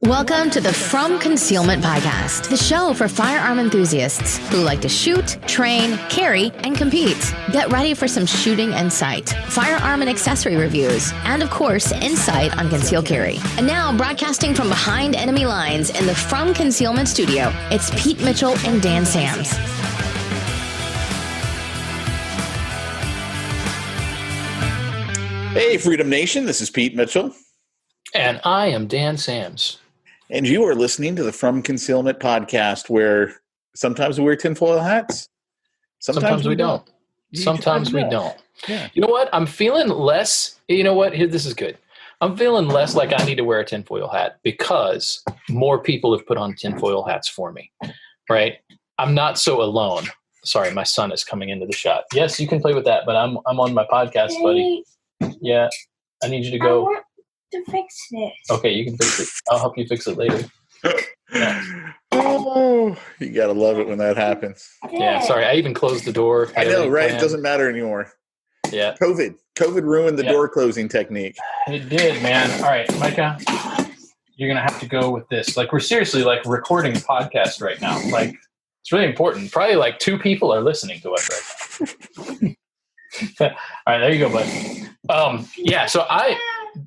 Welcome to the From Concealment Podcast, the show for firearm enthusiasts who like to shoot, train, carry, and compete. Get ready for some shooting and sight, firearm and accessory reviews, and of course, insight on conceal carry. And now, broadcasting from behind enemy lines in the From Concealment studio, it's Pete Mitchell and Dan Sams. Hey, Freedom Nation, this is Pete Mitchell. And I am Dan Sams. And you are listening to the From Concealment Podcast, where sometimes we wear tinfoil hats. Sometimes we don't. Sometimes we don't. Yeah. You know what? I'm feeling less. You know what? Here, this is good. I'm feeling less like I need to wear a tinfoil hat because more people have put on tinfoil hats for me, right? I'm not so alone. Sorry, my son is coming into the shot. Yes, you can play with that, but I'm on my podcast, buddy. Yeah, I need you to go. To fix this. Okay, you can fix it. I'll help you fix it later. Yeah. Oh, you gotta love it when that happens. Yeah, sorry. I even closed the door. I know, right? It doesn't matter anymore. Yeah. COVID ruined the door closing technique. It did, man. All right, Micah, you're gonna have to go with this. Like, we're seriously like recording a podcast right now. Like, it's really important. Probably like 2 people are listening to us right now. All right, there you go, bud. Yeah. So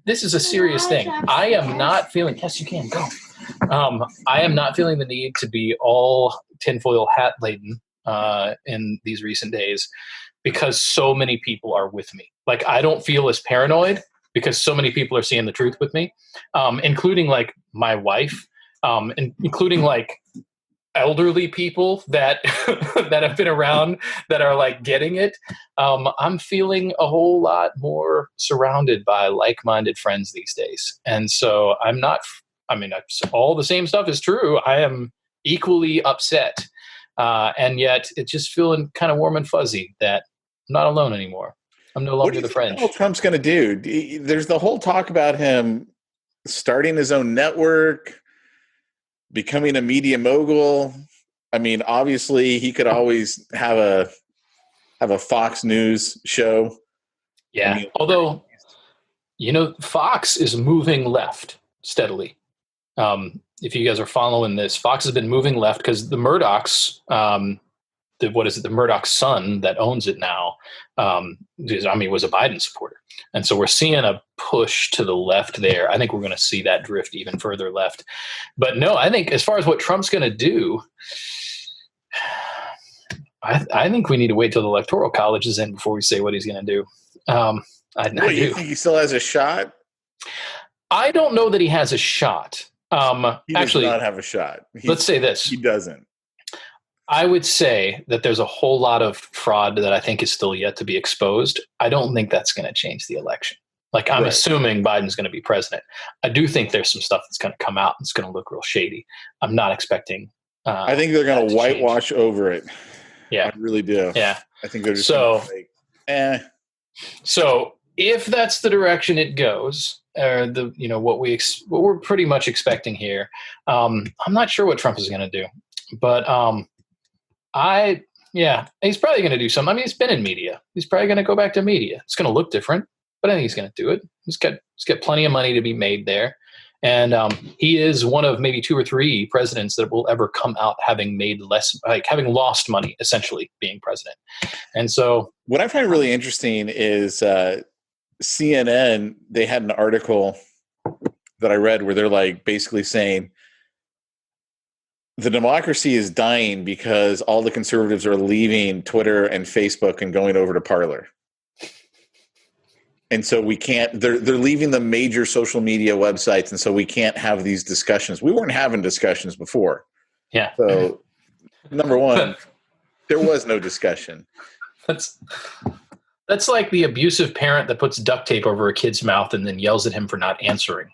this is a serious thing. I am not feeling, yes, you can go. I am not feeling the need to be all tinfoil hat laden in these recent days because so many people are with me. Like, I don't feel as paranoid because so many people are seeing the truth with me, including like my wife, and including like elderly people that that have been around that are like getting it. I'm feeling a whole lot more surrounded by like-minded friends these days. And so all the same stuff is true. I am equally upset. And yet it's just feeling kind of warm and fuzzy that I'm not alone anymore. I'm no longer the friend. What do you think Trump's going to do? There's the whole talk about him starting his own network, becoming a media mogul. I mean, obviously, he could always have a Fox News show. Yeah, although, Fox is moving left steadily. If you guys are following this, Fox has been moving left because the Murdochs, the Murdoch son that owns it now, was a Biden supporter. And so we're seeing a push to the left there. I think we're going to see that drift even further left. But no, I think as far as what Trump's going to do, I think we need to wait till the Electoral College is in before we say what he's going to do. You think he still has a shot? I don't know that he has a shot. He does not have a shot. Let's say this. He doesn't. I would say that there's a whole lot of fraud that I think is still yet to be exposed. I don't think that's going to change the election. Like, I'm assuming Biden's going to be president. I do think there's some stuff that's going to come out and it's going to look real shady. I'm not expecting. I think they're going to whitewash over it. Yeah. I really do. Yeah. I think they're just going to say, So if that's the direction it goes, or what we're pretty much expecting here, I'm not sure what Trump is going to do, but he's probably going to do something. I mean, he's been in media. He's probably going to go back to media. It's going to look different, but I think he's going to do it. He's got plenty of money to be made there. And he is one of maybe 2 or 3 presidents that will ever come out having made less, like having lost money, essentially being president. And so what I find really interesting is CNN, they had an article that I read where they're like basically saying, the democracy is dying because all the conservatives are leaving Twitter and Facebook and going over to Parler. And so we can't, they're leaving the major social media websites. And so we can't have these discussions. We weren't having discussions before. Yeah. So number one, there was no discussion. That's like the abusive parent that puts duct tape over a kid's mouth and then yells at him for not answering.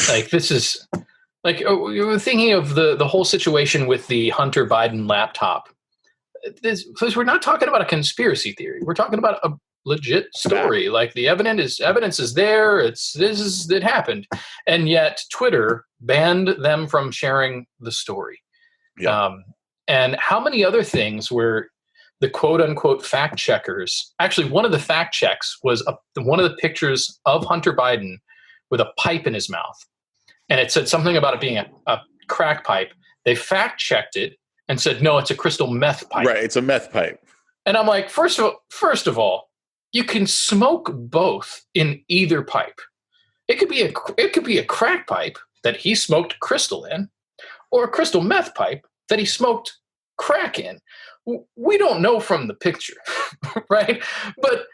Like, this is like, you're thinking of the whole situation with the Hunter Biden laptop. We're not talking about a conspiracy theory. We're talking about a legit story. Like, the evidence is there. It happened. And yet Twitter banned them from sharing the story. Yeah. And how many other things were the quote unquote fact checkers? Actually, one of the fact checks was one of the pictures of Hunter Biden with a pipe in his mouth. and it said something about it being a crack pipe. They fact checked it and said, no, it's a crystal meth pipe. Right. It's a meth pipe. And I'm like, first of all, you can smoke both in either pipe. It could be a crack pipe that he smoked crystal in, or a crystal meth pipe that he smoked crack in. We don't know from the picture, right? But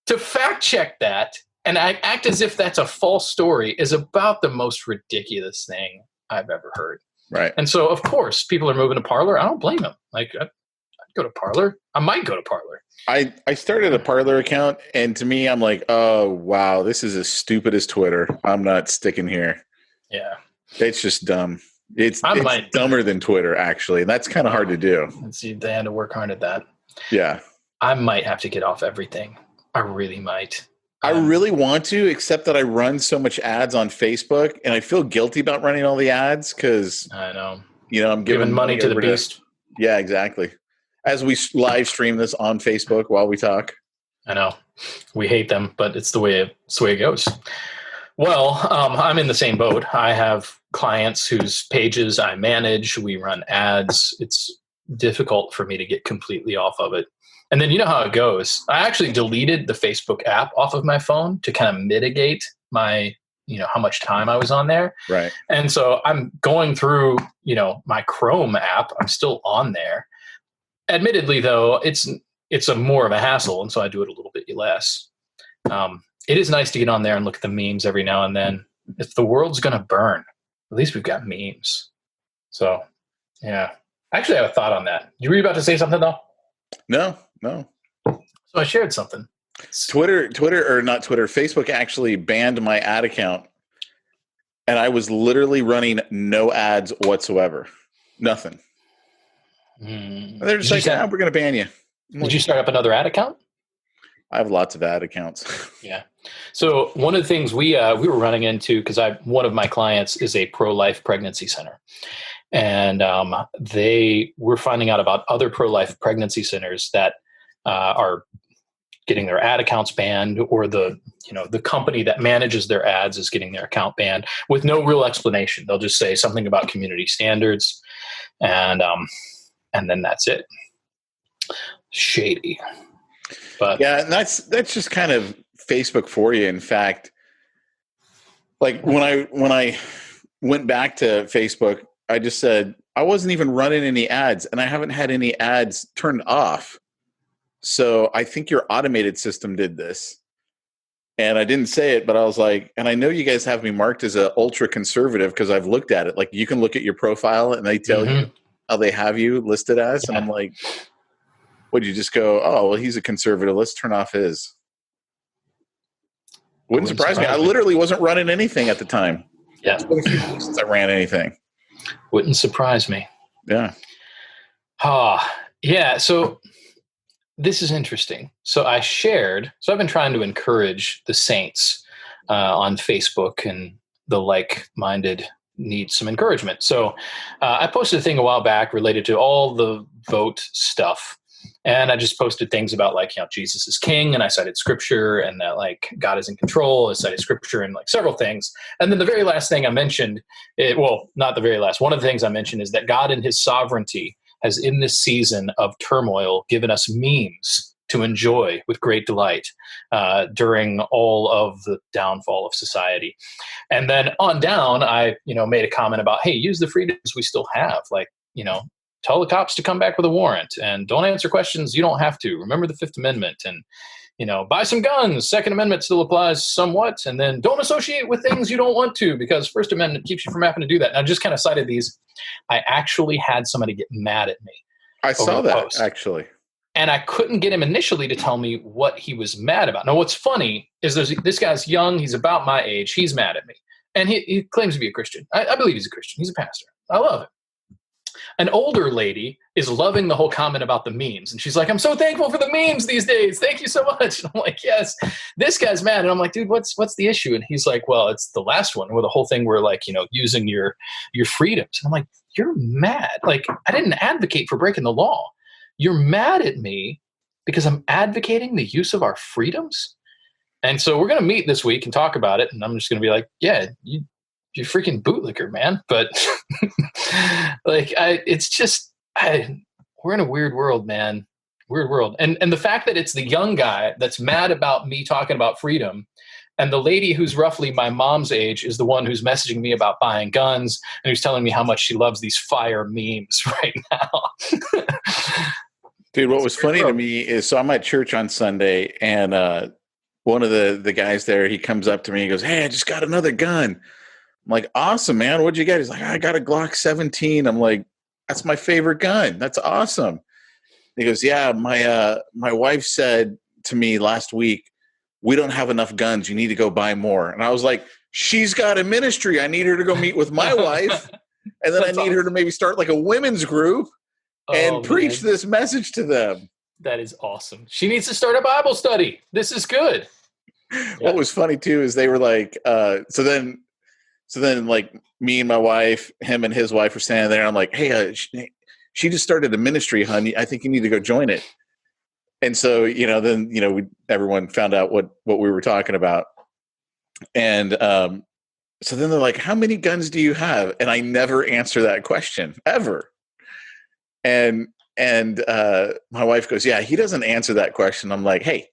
to fact check that and I act as if that's a false story is about the most ridiculous thing I've ever heard. Right. And so, of course, people are moving to Parler. I don't blame them. Like, I'd go to Parler. I might go to Parler. I started a Parler account, and to me, I'm like, oh, wow, this is as stupid as Twitter. I'm not sticking here. Yeah. It's just dumb. It's dumber than Twitter, actually. And that's kind of hard to do. Let's see. They had to work hard at that. Yeah. I might have to get off everything. I really might. I really want to, except that I run so much ads on Facebook, and I feel guilty about running all the ads because I know. I'm giving money to the beast. Yeah, exactly. As we live stream this on Facebook while we talk. I know. We hate them, but it's the way it goes. Well, I'm in the same boat. I have clients whose pages I manage. We run ads. It's difficult for me to get completely off of it. And then you know how it goes. I actually deleted the Facebook app off of my phone to kind of mitigate my, how much time I was on there. Right. And so I'm going through, my Chrome app. I'm still on there. Admittedly, though, it's a more of a hassle, and so I do it a little bit less. It is nice to get on there and look at the memes every now and then. If the world's going to burn, at least we've got memes. So, yeah. I actually have a thought on that. You were about to say something, though? No. So I shared something. Facebook actually banned my ad account, and I was literally running no ads whatsoever. Nothing. They're just like, we're going to ban you. Did you start up another ad account? I have lots of ad accounts. Yeah. So one of the things we were running into, because one of my clients is a pro-life pregnancy center. And they were finding out about other pro-life pregnancy centers that are getting their ad accounts banned, or the company that manages their ads is getting their account banned with no real explanation. They'll just say something about community standards, and then that's it. Shady. But yeah, and that's just kind of Facebook for you. In fact, like when I went back to Facebook, I just said I wasn't even running any ads, and I haven't had any ads turned off. So I think your automated system did this. And I didn't say it, but I was like, and I know you guys have me marked as a ultra conservative because I've looked at it. Like, you can look at your profile and they tell you how they have you listed as. Yeah. And I'm like, would you just go, oh, well, he's a conservative, let's turn off his. Wouldn't surprise me. I literally wasn't running anything at the time. Yeah. It's been a few weeks since I ran anything. Wouldn't surprise me. Yeah. Yeah. So this is interesting. So I've been trying to encourage the saints on Facebook, and the like-minded need some encouragement. So I posted a thing a while back related to all the vote stuff. And I just posted things about Jesus is king, and I cited scripture, and that God is in control. I cited scripture and several things. And then the very last thing I mentioned, not the very last, one of the things I mentioned is that God in his sovereignty has, in this season of turmoil, given us memes to enjoy with great delight during all of the downfall of society. And then on down, I made a comment about, hey, use the freedoms we still have. Tell the cops to come back with a warrant, and don't answer questions you don't have to. Remember the Fifth Amendment, and buy some guns. Second Amendment still applies somewhat, and then don't associate with things you don't want to, because First Amendment keeps you from having to do that. And I just kind of cited these. I actually had somebody get mad at me. I saw that actually, and I couldn't get him initially to tell me what he was mad about. Now, what's funny is this guy's young. He's about my age. He's mad at me, and he claims to be a Christian. I believe he's a Christian. He's a pastor. I love him. An older lady is loving the whole comment about the memes. And she's like, I'm so thankful for the memes these days. Thank you so much. And I'm like, yes, this guy's mad. And I'm like, dude, what's the issue? And he's like, well, it's the last one where the whole thing where using your freedoms. And I'm like, you're mad. I didn't advocate for breaking the law. You're mad at me because I'm advocating the use of our freedoms. And so we're going to meet this week and talk about it. And I'm just going to be like, yeah, you're a freaking bootlicker, man. But like, we're in a weird world, man. Weird world. And the fact that it's the young guy that's mad about me talking about freedom, and the lady who's roughly my mom's age is the one who's messaging me about buying guns and who's telling me how much she loves these fire memes right now. Dude, what was funny to me is, so I'm at church on Sunday, and one of the guys there, he comes up to me and goes, "Hey, I just got another gun." I'm like, "Awesome, man. What'd you get?" He's like, "I got a Glock 17. I'm like, "That's my favorite gun. That's awesome." He goes, "Yeah, my wife said to me last week, we don't have enough guns. You need to go buy more." And I was like, "She's got a ministry. I need her to go meet with my wife. And then I need her to maybe start like a women's group and preach this message to them." That is awesome. She needs to start a Bible study. This is good. Yeah. What was funny too is they were like, so then like me and my wife, him and his wife were standing there. And I'm like, "Hey, she just started a ministry, honey. I think you need to go join it." And so, then, everyone found out what we were talking about. And so then they're like, "How many guns do you have?" And I never answer that question ever. And my wife goes, "Yeah, he doesn't answer that question." I'm like, "Hey,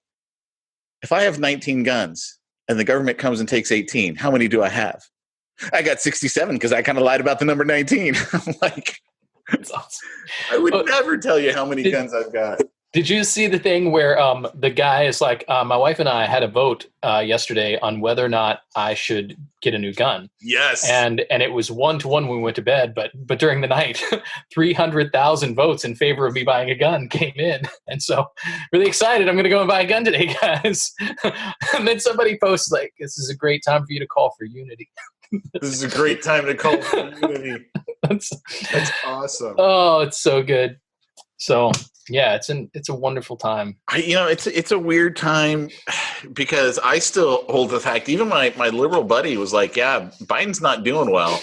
if I have 19 guns and the government comes and takes 18, how many do I have?" "I got 67 because I kind of lied about the number 19. I'm like, that's awesome. I would never tell you how many guns I've got. Did you see the thing where the guy is like, my wife and I had a vote yesterday on whether or not I should get a new gun. Yes. And it was 1-1 when we went to bed, but during the night, 300,000 votes in favor of me buying a gun came in. And so really excited. I'm going to go and buy a gun today, guys. And then somebody posts like, "This is a great time for you to call for unity." This is a great time to call for unity. That's awesome. Oh, it's so good. So yeah, it's a wonderful time. It's a weird time because I still hold the fact, even my liberal buddy was like, "Yeah, Biden's not doing well.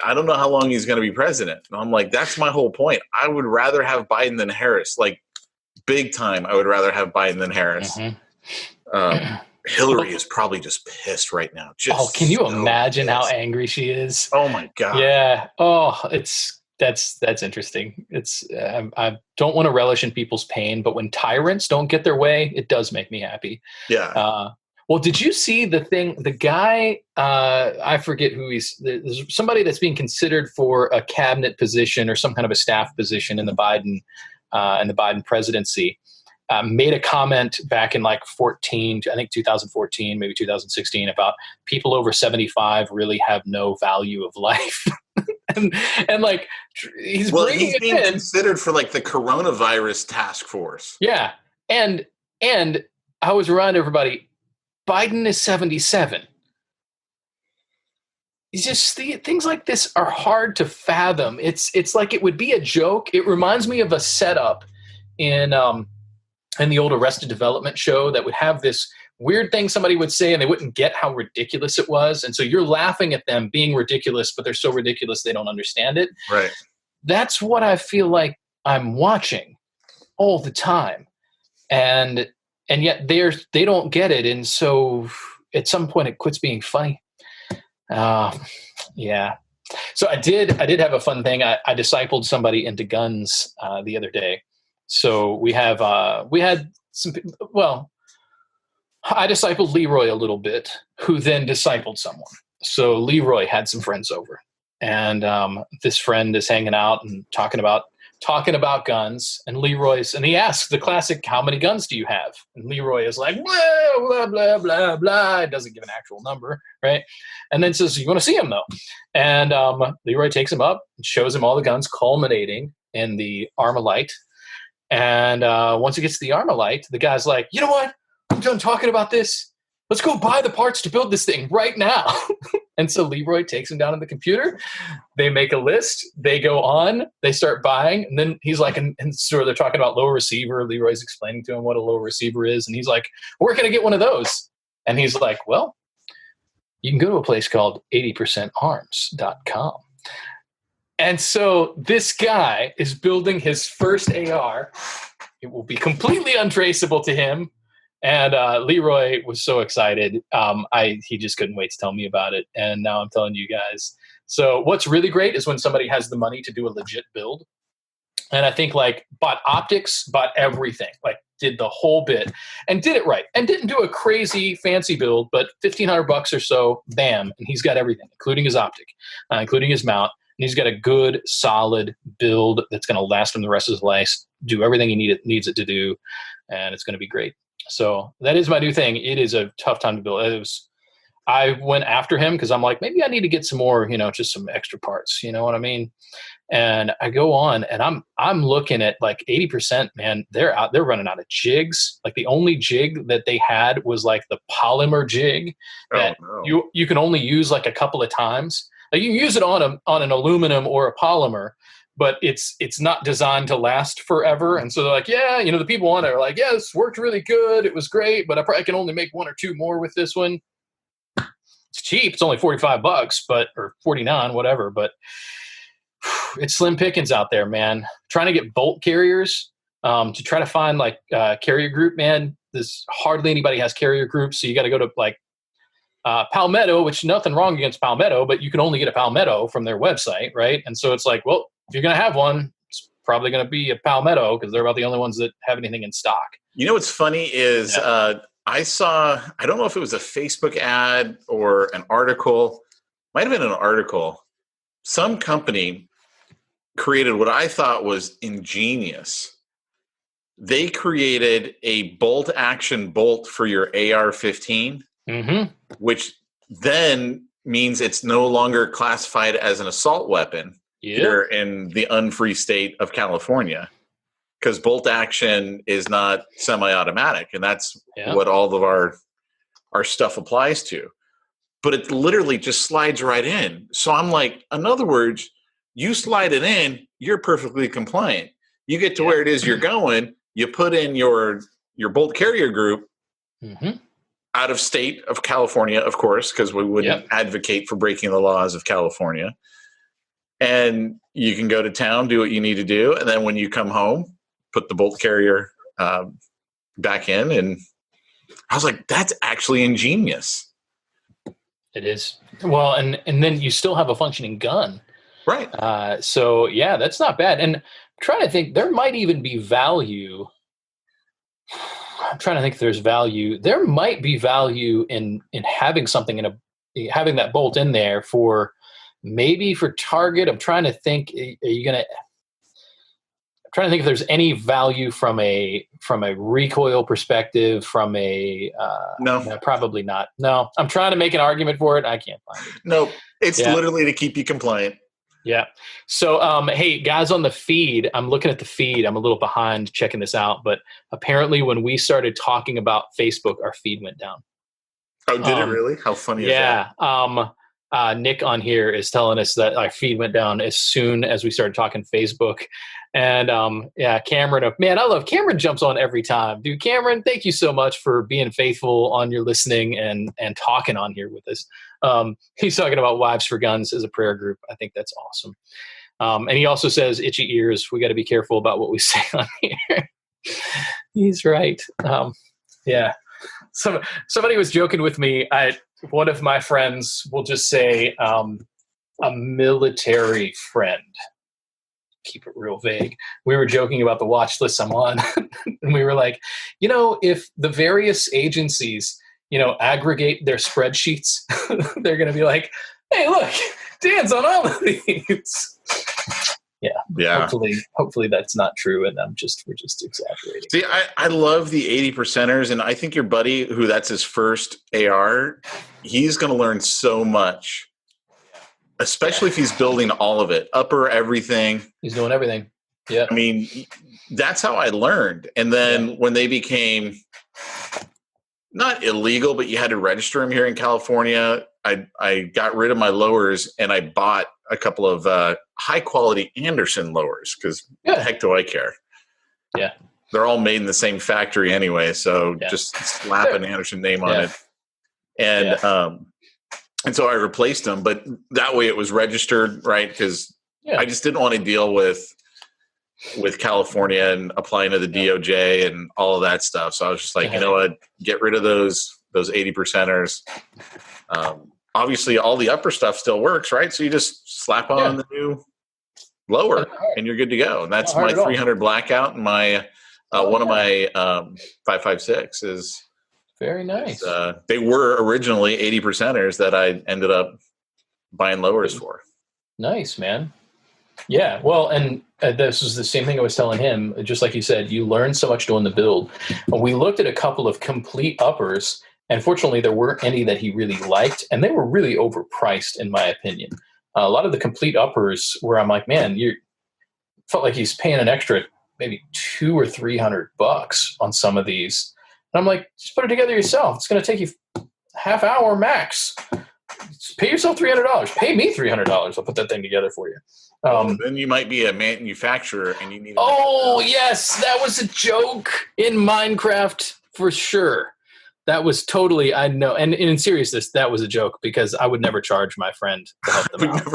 I don't know how long he's going to be president." And I'm like, that's my whole point. I would rather have Biden than Harris. Like, big time, I would rather have Biden than Harris. Mm-hmm. Hillary is probably just pissed right now. Can you imagine how angry she is? Oh my God. Yeah. Oh, that's interesting. I don't want to relish in people's pain, but when tyrants don't get their way, it does make me happy. Yeah. Well, did you see the guy, I forget who there's somebody that's being considered for a cabinet position or some kind of a staff position in the Biden presidency, made a comment back in like 2014, maybe 2016, about people over 75 really have no value of life. and like he's being considered for like the coronavirus task force. Yeah. And I always remind everybody, Biden is 77. It's just things like this are hard to fathom. It's like it would be a joke. It reminds me of a setup in the old Arrested Development show that would have this weird thing somebody would say and they wouldn't get how ridiculous it was. And so you're laughing at them being ridiculous, but they're so ridiculous they don't understand it. Right. That's what I feel like I'm watching all the time. And yet they don't get it. And so at some point it quits being funny. Yeah. So I did have a fun thing. I discipled somebody into guns the other day. So we had some, I discipled Leroy a little bit, who then discipled someone. So Leroy had some friends over, and this friend is hanging out and talking about guns. And he asks the classic, "How many guns do you have?" And Leroy is like, "Blah, blah, blah, blah, blah." It doesn't give an actual number, right? And then says, "You want to see him though?" And Leroy takes him up and shows him all the guns, culminating in the Armalite. And once he gets to the Armalite, the guy's like, "You know what? I'm done talking about this. Let's go buy the parts to build this thing right now." And so Leroy takes him down on the computer. They make a list. They go on. They start buying. And then he's like, and so they're talking about low receiver. Leroy's explaining to him what a low receiver is. And he's like, "Where can I get one of those?" And he's like, "Well, you can go to a place called 80percentarms.com. And so this guy is building his first AR. It will be completely untraceable to him. And Leroy was so excited. He just couldn't wait to tell me about it. And now I'm telling you guys. So what's really great is when somebody has the money to do a legit build. And I think like bought optics, bought everything, like did the whole bit and did it right. And didn't do a crazy fancy build, but $1,500 or so, bam. And he's got everything, including his optic, including his mount. And he's got a good, solid build that's going to last him the rest of his life, do everything he needs it to do. And it's going to be great. So that is my new thing. It is a tough time to build. I went after him because I'm like, maybe I need to get some more, just some extra parts. You know what I mean? And I go on and I'm looking at like 80%, man, they're running out of jigs. Like the only jig that they had was like the polymer jig that you can only use like a couple of times. Like you can use it on an aluminum or a polymer, but it's not designed to last forever. And so they're like, yeah, the people on it are like, yeah, this worked really good. It was great, but I probably can only make one or two more with this one. It's cheap. It's only $45, or 49, whatever. But it's slim pickings out there, man. Trying to get bolt carriers to try to find like carrier group, man. There's hardly anybody has carrier groups. So you got to go to like Palmetto, which nothing wrong against Palmetto, but you can only get a Palmetto from their website, right? And so it's like, well, if you're going to have one, it's probably going to be a Palmetto because they're about the only ones that have anything in stock. What's funny is I saw, I don't know if it was a Facebook ad or an article, might have been an article. Some company created what I thought was ingenious. They created a bolt action bolt for your AR-15, which then means it's no longer classified as an assault weapon here in the unfree state of California. Because bolt action is not semi-automatic, and that's what all of our stuff applies to. But it literally just slides right in. So I'm like, in other words, you slide it in, you're perfectly compliant. You get to where it is you're going, you put in your bolt carrier group out of state of California, of course, because we wouldn't advocate for breaking the laws of California. And you can go to town, do what you need to do, and then when you come home, put the bolt carrier back in. And I was like, that's actually ingenious. It is. Well, and then you still have a functioning gun. Right. So yeah, that's not bad. And I'm trying to think, there might even be value. I'm trying to think if there's value. There might be value in having something having that bolt in there for maybe for target. I'm trying to think, I'm trying to think if there's any value from a recoil perspective, from a no, probably not. No, I'm trying to make an argument for it. I can't find it. No, it's literally to keep you compliant. Yeah. So, hey, guys on the feed, I'm looking at the feed. I'm a little behind checking this out, but apparently when we started talking about Facebook, our feed went down. Oh, did it really? How funny is that? Yeah. Nick on here is telling us that our feed went down as soon as we started talking Facebook. And Cameron, man, I love Cameron jumps on every time. Dude, Cameron, thank you so much for being faithful on your listening and talking on here with us. He's talking about Wives for Guns as a prayer group. I think that's awesome. And he also says, itchy ears, we got to be careful about what we say on here. He's right. Yeah. Somebody was joking with me. One of my friends will just say a military friend. Keep it real vague. We were joking about the watch list I'm on, and we were like, if the various agencies, aggregate their spreadsheets, they're going to be like, hey, look, Dan's on all of these. Yeah. Hopefully that's not true, and we're just exaggerating. See, I love the 80%ers, and I think your buddy, who that's his first AR, he's going to learn so much. Especially if he's building all of it, upper everything. He's doing everything. Yeah. I mean, that's how I learned. And then when they became not illegal, but you had to register them here in California, I got rid of my lowers and I bought a couple of high quality Anderson lowers because what the heck do I care? Yeah. They're all made in the same factory anyway. So just slap an Anderson name on it. And so I replaced them, but that way it was registered, right? Because I just didn't want to deal with with California and applying to the DOJ and all of that stuff. So I was just like, you know what, get rid of those 80%ers. Obviously all the upper stuff still works, right? So you just slap on the new lower and you're good to go. And that's my 300 blackout and my one of my 5.56 is very nice. They were originally 80%ers that I ended up buying lowers for. Nice, man. Yeah, well, and this was the same thing I was telling him. Just like you said, you learn so much doing the build. We looked at a couple of complete uppers, and fortunately there weren't any that he really liked, and they were really overpriced in my opinion. A lot of the complete uppers where I'm like, man, you felt like he's paying an extra maybe $200 or $300 on some of these. And I'm like, just put it together yourself. It's going to take you half hour max. Just pay yourself $300. Pay me $300. I'll put that thing together for you. Then you might be a manufacturer and you need. Oh yes, that was a joke in Minecraft for sure. That was totally, I know, and in seriousness, that was a joke because I would never charge my friend to help them out. I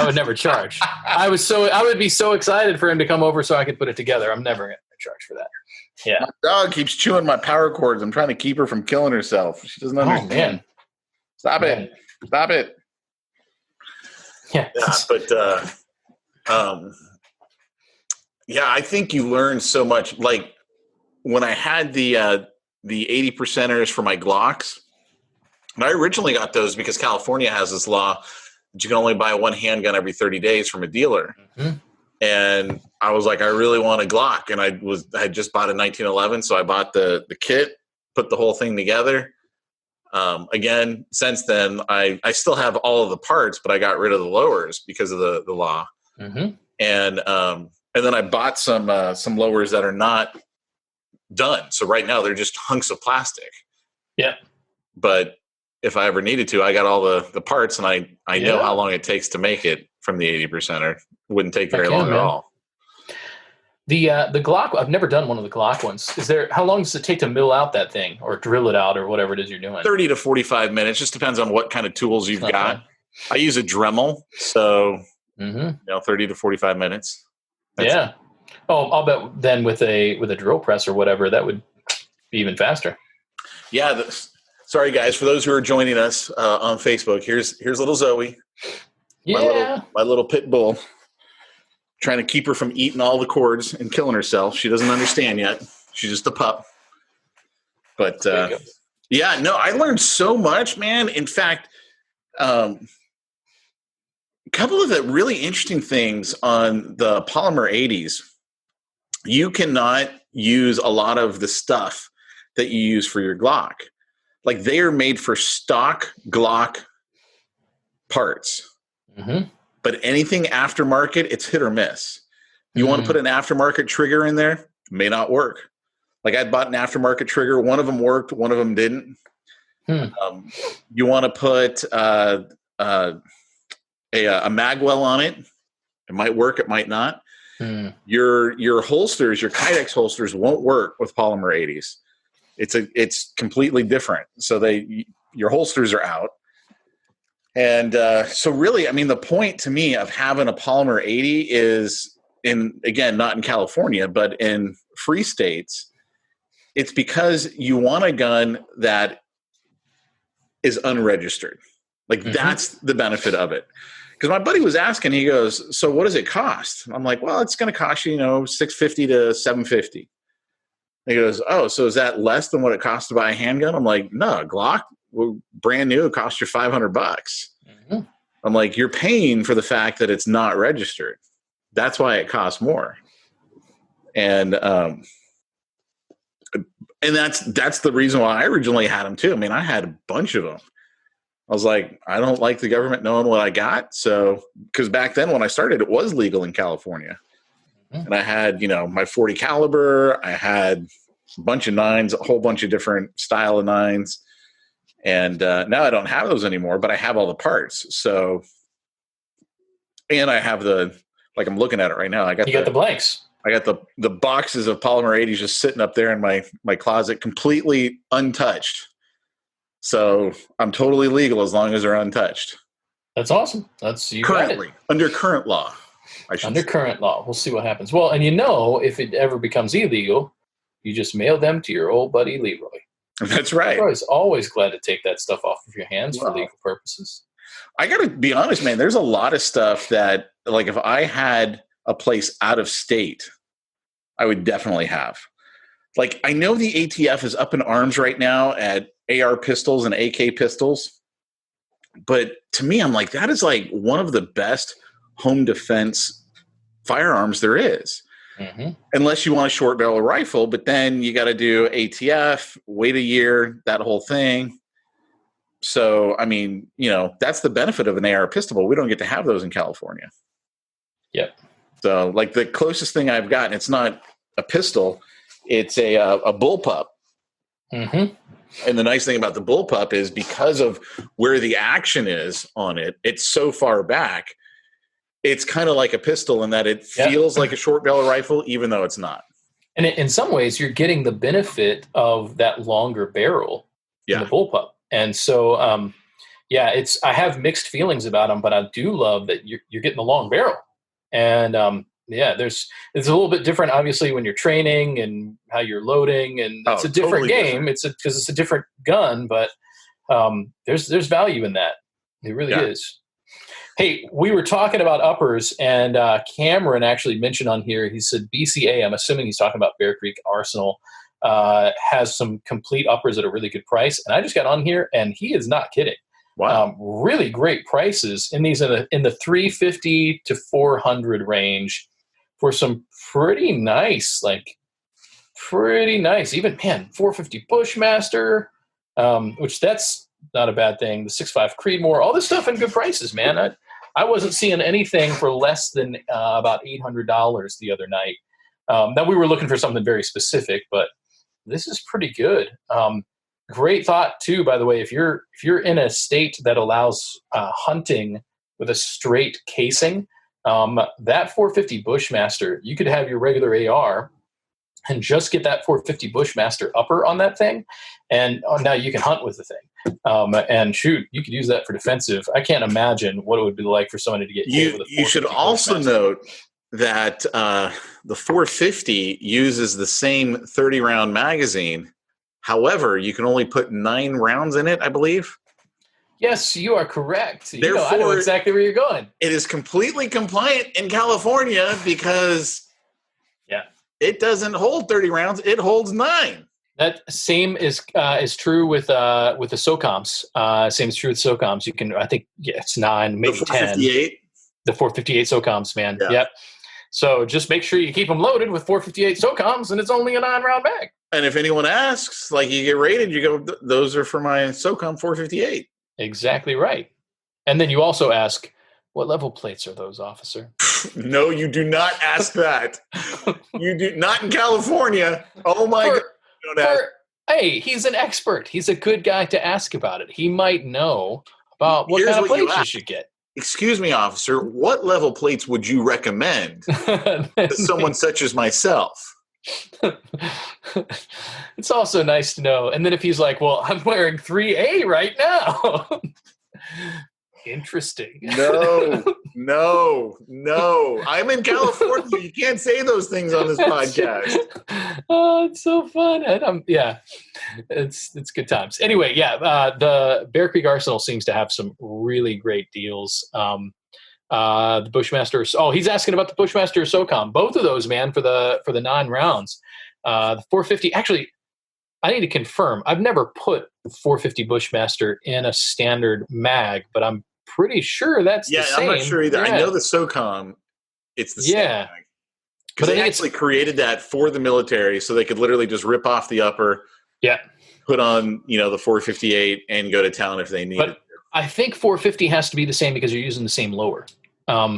would never charge. I would be so excited for him to come over so I could put it together. I'm never going to charge for that. Yeah. My dog keeps chewing my power cords. I'm trying to keep her from killing herself. She doesn't understand. Oh, man. Stop it. Yeah. But I think you learn so much. Like when I had the 80%ers for my Glocks, and I originally got those because California has this law that you can only buy one handgun every 30 days from a dealer. Mm-hmm. And I was like, I really want a Glock. And I had just bought a 1911. So I bought the kit, put the whole thing together. Again, since then, I still have all of the parts, but I got rid of the lowers because of the law. Mm-hmm. And then I bought some lowers that are not done. So right now they're just hunks of plastic. Yeah. But if I ever needed to, I got all the parts, and I know how long it takes to make it from the 80%er. It wouldn't take very long at all. The Glock, I've never done one of the Glock ones. How long does it take to mill out that thing or drill it out or whatever it is you're doing? 30 to 45 minutes. Just depends on what kind of tools you've got. I use a Dremel, so 30 to 45 minutes. That's I'll bet then with a drill press or whatever, that would be even faster. Yeah. Sorry guys, for those who are joining us on Facebook, here's little Zoe. Yeah. My little pit bull. Trying to keep her from eating all the cords and killing herself. She doesn't understand yet. She's just a pup. But I learned so much, man. In fact, a couple of the really interesting things on the polymer 80s. You cannot use a lot of the stuff that you use for your Glock. Like they are made for stock Glock parts. Mm-hmm. But anything aftermarket, it's hit or miss. You want to put an aftermarket trigger in there, may not work. Like I'd bought an aftermarket trigger. One of them worked, one of them didn't. You want to put a magwell on it. It might work, it might not. Your holsters, your Kydex holsters won't work with polymer 80s. It's completely different. So your holsters are out. And so really, I mean, the point to me of having a polymer 80 is not in California, but in free states, it's because you want a gun that is unregistered. Like that's the benefit of it. Because my buddy was asking, he goes, so what does it cost? I'm like, well, it's going to cost you, $650 to $750. He goes, oh, so is that less than what it costs to buy a handgun? I'm like, no, Glock, brand new, it costs you $500. Mm-hmm. I'm like, you're paying for the fact that it's not registered. That's why it costs more. And that's the reason why I originally had them too. I mean, I had a bunch of them. I was like, I don't like the government knowing what I got. So, because back then when I started, it was legal in California. Mm-hmm. And I had, my 40 caliber, I had a bunch of nines, a whole bunch of different style of nines. And now I don't have those anymore, but I have all the parts. So, and I have I'm looking at it right now. You got the blanks. I got the boxes of polymer 80s just sitting up there in my closet, completely untouched. So I'm totally legal as long as they're untouched. That's awesome. That's you currently under current law. Under current law. We'll see what happens. Well, and if it ever becomes illegal, you just mail them to your old buddy Leroy. That's right. Leroy's always glad to take that stuff off of your hands for legal purposes. I got to be honest, man. There's a lot of stuff that, like, if I had a place out of state, I would definitely have. Like, I know the ATF is up in arms right now at AR pistols and AK pistols. But to me, I'm like, that is like one of the best home defense firearms there is. Mm-hmm. Unless you want a short barrel rifle, but then you got to do ATF, wait a year, that whole thing. So, I mean, that's the benefit of an AR pistol, but we don't get to have those in California. Yep. So, like, the closest thing I've gotten, it's not a pistol, it's a bullpup. Mm-hmm. And the nice thing about the bullpup is because of where the action is on it, it's so far back. It's kind of like a pistol in that it feels like a short barrel rifle, even though it's not. And in some ways, you're getting the benefit of that longer barrel in the bullpup. And so, I have mixed feelings about them, but I do love that you're getting the long barrel. And it's a little bit different, obviously, when you're training and how you're loading, and it's a different totally game. Different. Because it's a different gun, but there's value in that. It really is. Hey, we were talking about uppers, and Cameron actually mentioned on here, he said BCA, I'm assuming he's talking about Bear Creek Arsenal, has some complete uppers at a really good price. And I just got on here, and he is not kidding. Wow. Really great prices in these in the $350 to $400 range for some pretty nice, even, man, $450 Bushmaster, which that's not a bad thing. The 6.5 Creedmoor, all this stuff in good prices, man. I wasn't seeing anything for less than about $800 the other night. Now we were looking for something very specific, but this is pretty good. Great thought too, by the way, if you're in a state that allows hunting with a straight casing, that 450 Bushmaster, you could have your regular AR and just get that 450 Bushmaster upper on that thing, and now you can hunt with the thing. And shoot, you could use that for defensive. I can't imagine what it would be like for somebody to get hit with a 450 You should also note that the 450 uses the same 30-round magazine. However, you can only put 9 rounds in it, I believe. Yes, you are correct. Therefore, I know exactly where you're going. It is completely compliant in California because it doesn't hold 30 rounds. It holds 9. That same is true with the SOCOMs. Same is true with SOCOMs. You can, I think, it's 9, maybe 10. The 458 SOCOMs, man. Yeah. Yep. So just make sure you keep them loaded with 458 SOCOMs, and it's only a 9-round bag. And if anyone asks, like, you get rated, you go, those are for my SOCOM 458. Exactly right. And then you also ask, what level plates are those, officer? No, you do not ask that. You do not in California. Oh my God. Hey, he's an expert. He's a good guy to ask about it. He might know about what kind of plates you should get. Excuse me, officer, what level plates would you recommend to someone such as myself? It's also nice to know. And then if he's like, well, I'm wearing 3A right now. Interesting. No. I'm in California. You can't say those things on this podcast. Oh, it's so fun. And it's good times. Anyway, the Bear Creek Arsenal seems to have some really great deals. The Bushmaster. Oh, he's asking about the Bushmaster SOCOM. Both of those, man, for the 9 rounds. The 450. Actually, I need to confirm. I've never put 450 Bushmaster in a standard mag, but I'm pretty sure that's the same. I'm not sure either. Yeah. I know the SOCOM, it's the same mag. Because they actually created that for the military so they could literally just rip off the upper, put on, the 458 and go to town if they need it. I think 450 has to be the same because you're using the same lower.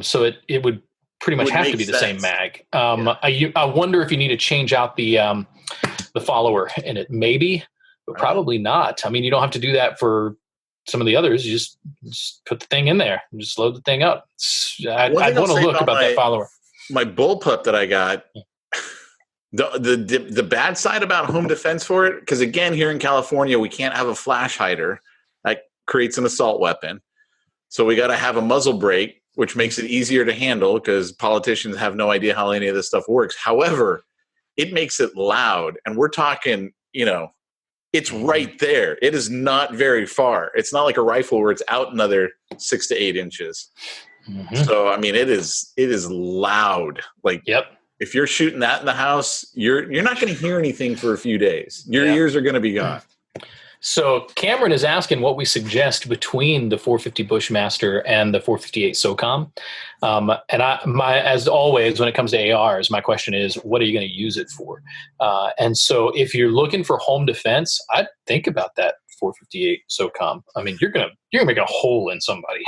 So it would pretty much have to be the same mag. I wonder if you need to change out the follower in it, maybe, but probably not. I mean, you don't have to do that for some of the others. You just put the thing in there and just load the thing up. I want to look about that follower. My bullpup that I got, the bad side about home defense for it, because again, here in California, we can't have a flash hider. That creates an assault weapon. So we got to have a muzzle brake which makes it easier to handle because politicians have no idea how any of this stuff works. However, it makes it loud. And we're talking, it's right there. It is not very far. It's not like a rifle where it's out another 6 to 8 inches. Mm-hmm. So, I mean, it is loud. Like, if you're shooting that in the house, you're not going to hear anything for a few days. Your ears are going to be gone. So Cameron is asking what we suggest between the 450 Bushmaster and the 458 SOCOM. And as always, when it comes to ARs, my question is, what are you going to use it for? And so if you're looking for home defense, I'd think about that 458 SOCOM. I mean, you're gonna make a hole in somebody.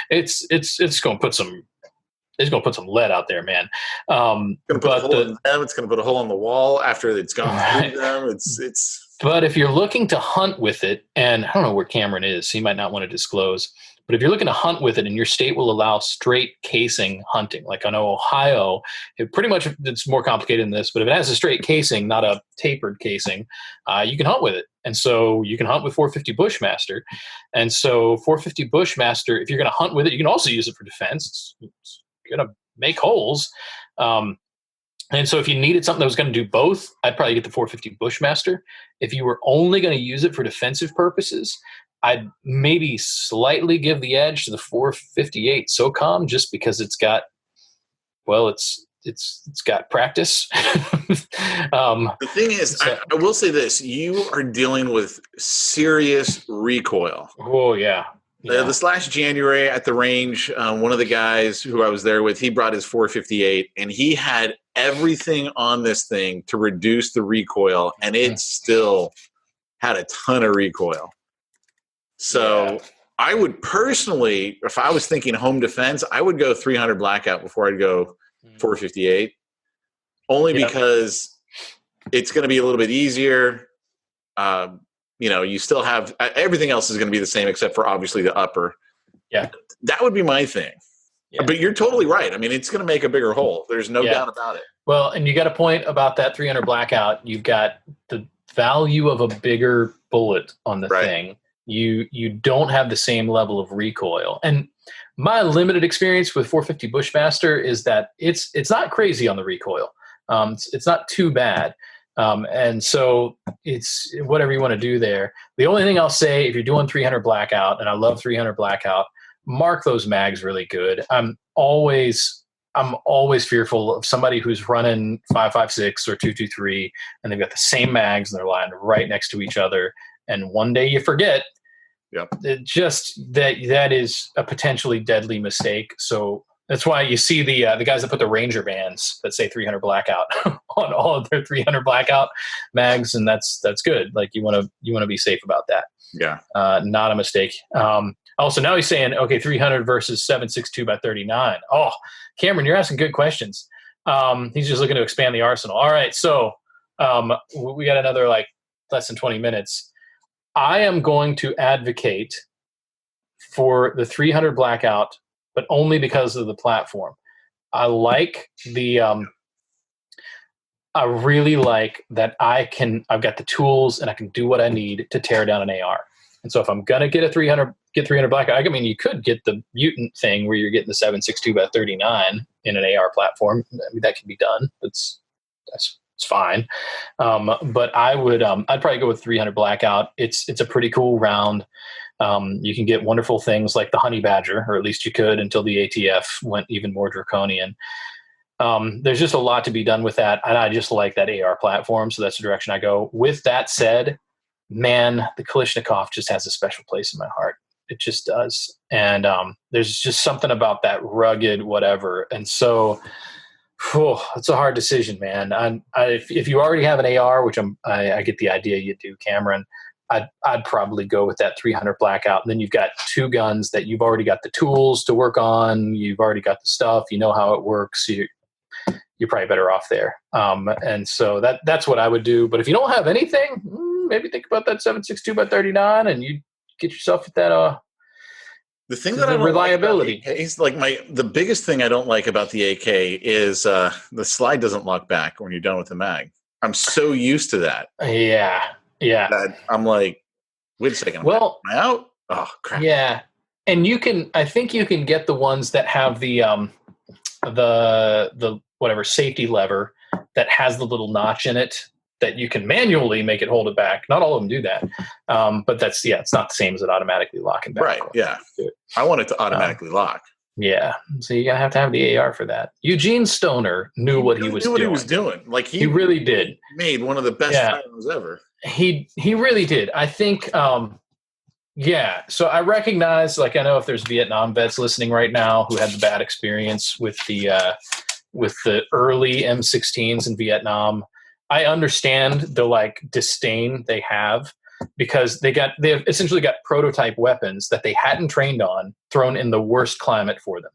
It's going to put some. It's going to put some lead out there, man. It's going to put a hole in them. It's going to put a hole in the wall after it's gone through them. It's. But if you're looking to hunt with it, and I don't know where Cameron is, he might not want to disclose. But if you're looking to hunt with it, and your state will allow straight casing hunting, like I know Ohio, it's more complicated than this. But if it has a straight casing, not a tapered casing, you can hunt with it. And so you can hunt with 450 Bushmaster. And so 450 Bushmaster, if you're going to hunt with it, you can also use it for defense. It's going to make holes. And so if you needed something that was going to do both, I'd probably get the 450 Bushmaster. If you were only going to use it for defensive purposes, I'd maybe slightly give the edge to the 458 SOCOM just because it's got practice. The thing is, so, I will say this, you are dealing with serious recoil. Oh, yeah. This last January at the range, one of the guys who I was there with, he brought his 458, and he had everything on this thing to reduce the recoil, and it still had a ton of recoil. So I would personally, if I was thinking home defense, I would go 300 blackout before I'd go 458, only because it's going to be a little bit easier. You still have everything else is going to be the same except for obviously the upper. Yeah. That would be my thing. Yeah. But you're totally right. I mean, it's going to make a bigger hole. There's no doubt about it. Well, and you got a point about that 300 blackout. You've got the value of a bigger bullet on the thing. You don't have the same level of recoil. And my limited experience with 450 Bushmaster is that it's not crazy on the recoil. It's not too bad. And so it's whatever you want to do there. The only thing I'll say, if you're doing 300 blackout, and I love 300 blackout, mark those mags really good. I'm always fearful of somebody who's running 5.56 or 2.23, and they've got the same mags and they're lying right next to each other. And one day you forget. Yep. It just that is a potentially deadly mistake. So that's why you see the guys that put the Ranger bands that say 300 blackout on all of their 300 blackout mags, and that's good. Like you want to be safe about that. Yeah. Not a mistake. Also, now he's saying, okay, 300 versus 7.62 by 39. Oh, Cameron, you're asking good questions. He's just looking to expand the arsenal. All right, so we got another less than 20 minutes. I am going to advocate for the 300 blackout, but only because of the platform. I like I really like that I've got the tools and I can do what I need to tear down an AR. And so if I'm going to get 300 blackout, I mean, you could get the mutant thing where you're getting the 7.62 by 39 in an AR platform. I mean, that can be done. It's fine. But I'd probably go with 300 blackout. It's a pretty cool round. You can get wonderful things like the Honey Badger, or at least you could until the ATF went even more draconian. There's just a lot to be done with that. And I just like that AR platform. So that's the direction I go. With that said, man, the Kalashnikov just has a special place in my heart. It just does. And there's just something about that rugged whatever. And so it's a hard decision, man. If you already have an AR, which I get the idea you do, Cameron, I'd probably go with that 300 blackout. And then you've got two guns that you've already got the tools to work on. You've already got the stuff. You know how it works. You're probably better off there. And so that's what I would do. But if you don't have anything, maybe think about that 7.62 by 39, and you get yourself with that. The thing that I don't reliability the biggest thing I don't like about the AK is the slide doesn't lock back when you're done with the mag. I'm so used to that. Yeah. That I'm like, wait a second. Well, am I out? Oh crap. Yeah. And I think you can get the ones that have the whatever safety lever that has the little notch in it that you can manually make it hold it back. Not all of them do that. But it's not the same as it automatically locking back. Right. Yeah. I want it to automatically lock. Yeah. So you have to have the AR for that. Eugene Stoner knew what he was doing. Like he really did. Made one of the best firearms ever. He really did. I think, so I recognize, like, I know if there's Vietnam vets listening right now who had the bad experience with the early M16s in Vietnam, I understand the like disdain they have because they essentially got prototype weapons that they hadn't trained on thrown in the worst climate for them.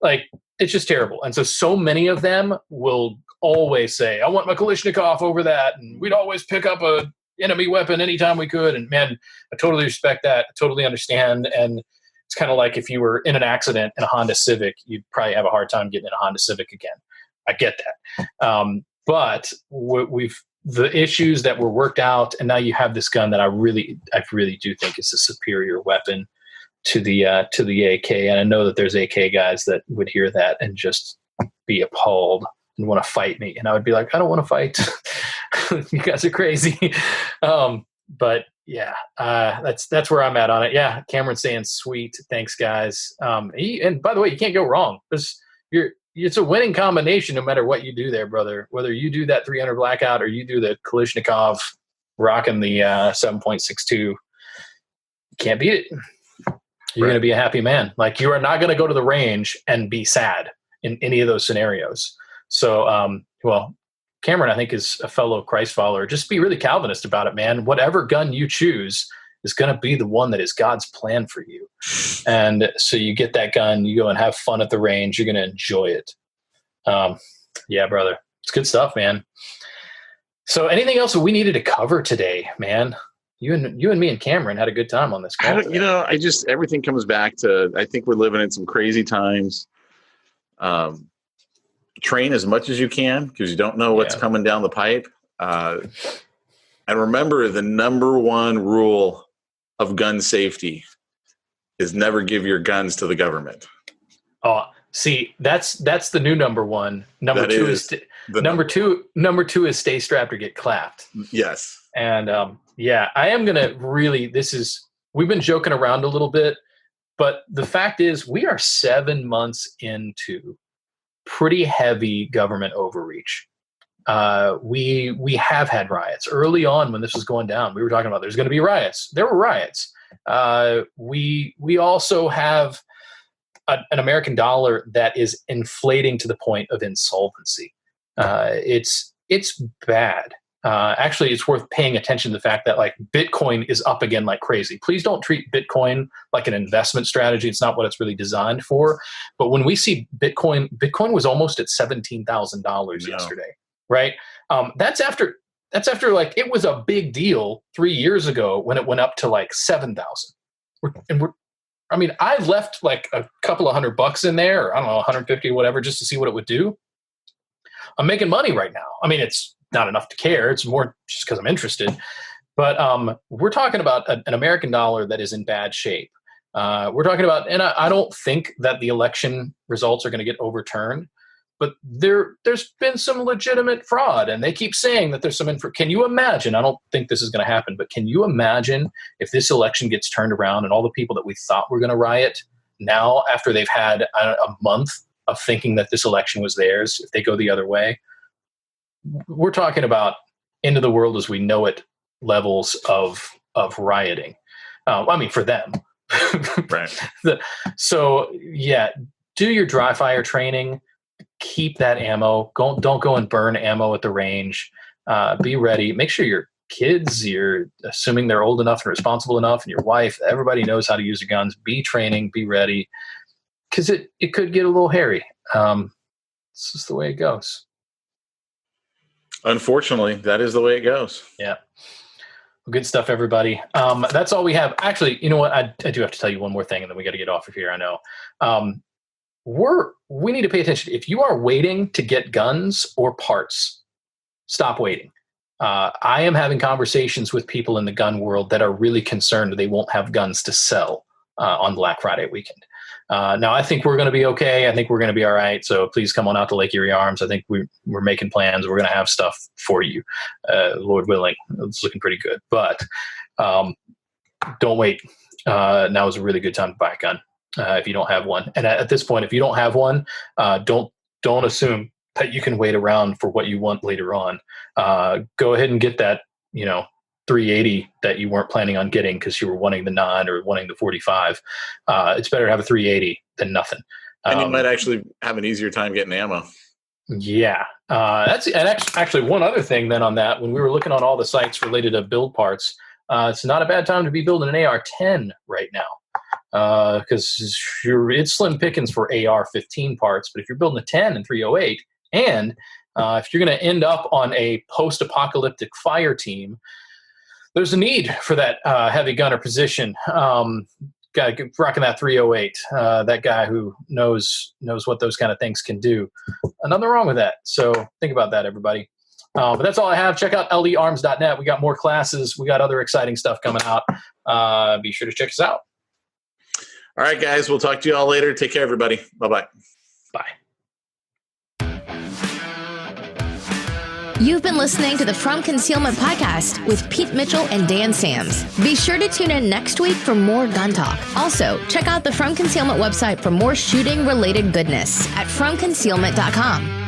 Like, it's just terrible. And so many of them will always say, I want my Kalashnikov over that. And we'd always pick up a enemy weapon anytime we could. And man, I totally respect that. I totally understand. And it's kind of like if you were in an accident in a Honda Civic, you'd probably have a hard time getting in a Honda Civic again. I get that. But the issues that were worked out, and now you have this gun that I really do think is a superior weapon to the AK. And I know that there's AK guys that would hear that and just be appalled and want to fight me. And I would be like, I don't want to fight. You guys are crazy. But yeah, that's where I'm at on it. Yeah. Cameron's saying sweet. Thanks guys. And by the way, you can't go wrong. It's a winning combination no matter what you do there, brother. Whether you do that 300 blackout or you do the Kalashnikov rocking the 7.62, can't beat it. You're going to be a happy man. Like, you are not going to go to the range and be sad in any of those scenarios. So, Cameron, I think, is a fellow Christ follower. Just be really Calvinist about it, man. Whatever gun you choose is going to be the one that is God's plan for you. And so you get that gun, you go and have fun at the range. You're going to enjoy it. Yeah, brother. It's good stuff, man. So anything else that we needed to cover today, man? You and me and Cameron had a good time on this call. Everything comes back to, I think we're living in some crazy times. Train as much as you can because you don't know what's coming down the pipe. And remember, the number one rule of gun safety is never give your guns to the government. Oh, see, that's the new number one. Number two is stay strapped or get clapped. Yes. And I am going to really, we've been joking around a little bit, but the fact is we are 7 months into pretty heavy government overreach. We have had riots early on when this was going down. We were talking about there's going to be riots. There were riots. We also have an American dollar that is inflating to the point of insolvency. It's bad. Actually, it's worth paying attention to the fact that like Bitcoin is up again like crazy. Please don't treat Bitcoin like an investment strategy. It's not what it's really designed for. But when we see Bitcoin was almost at $17,000 yesterday, right? That's after like it was a big deal 3 years ago when it went up to like 7,000. I've left like a couple of $100 in there, or I don't know, 150 or whatever, just to see what it would do. I'm making money right now. It's not enough to care. It's more just because I'm interested. But we're talking about an American dollar that is in bad shape. We're talking about, and I don't think that the election results are going to get overturned, but there's been some legitimate fraud, and they keep saying that there's some can you imagine? I don't think this is going to happen, but can you imagine if this election gets turned around and all the people that we thought were going to riot now, after they've had a month of thinking that this election was theirs, if they go the other way? We're talking about end of the world as we know it levels of rioting. For them. Right. So yeah, do your dry fire training. Keep that ammo. Don't go and burn ammo at the range. Be ready. Make sure your kids, you're assuming they're old enough and responsible enough, and your wife, everybody knows how to use your guns. Be training. Be ready, because it could get a little hairy. It's just the way it goes. Unfortunately, that is the way it goes. Yeah. Well, good stuff, everybody. That's all we have. Actually, you know what? I do have to tell you one more thing, and then we got to get off of here. I know. We need to pay attention. If you are waiting to get guns or parts, stop waiting. I am having conversations with people in the gun world that are really concerned they won't have guns to sell on Black Friday weekend. Now, I think we're going to be okay. I think we're going to be all right. So please come on out to Lake Erie Arms. I think we're making plans. We're going to have stuff for you, Lord willing. It's looking pretty good. But don't wait. Now is a really good time to buy a gun if you don't have one. And at this point, if you don't have one, don't assume that you can wait around for what you want later on. Go ahead and get that, 380 that you weren't planning on getting because you were wanting the 9 or wanting the 45. It's better to have a 380 than nothing. And you might actually have an easier time getting ammo. Yeah. Actually one other thing then on that, when we were looking on all the sites related to build parts, it's not a bad time to be building an AR-10 right now because it's slim pickings for AR-15 parts. But if you're building a 10 and 308, and if you're going to end up on a post-apocalyptic fire team, there's a need for that heavy gunner position. Guy rocking that 308, that guy who knows what those kind of things can do. Nothing wrong with that. So think about that, everybody. But that's all I have. Check out learms.net. We got more classes. We got other exciting stuff coming out. Be sure to check us out. All right, guys. We'll talk to you all later. Take care, everybody. Bye-bye. Bye. You've been listening to the From Concealment podcast with Pete Mitchell and Dan Sams. Be sure to tune in next week for more gun talk. Also, check out the From Concealment website for more shooting-related goodness at FromConcealment.com.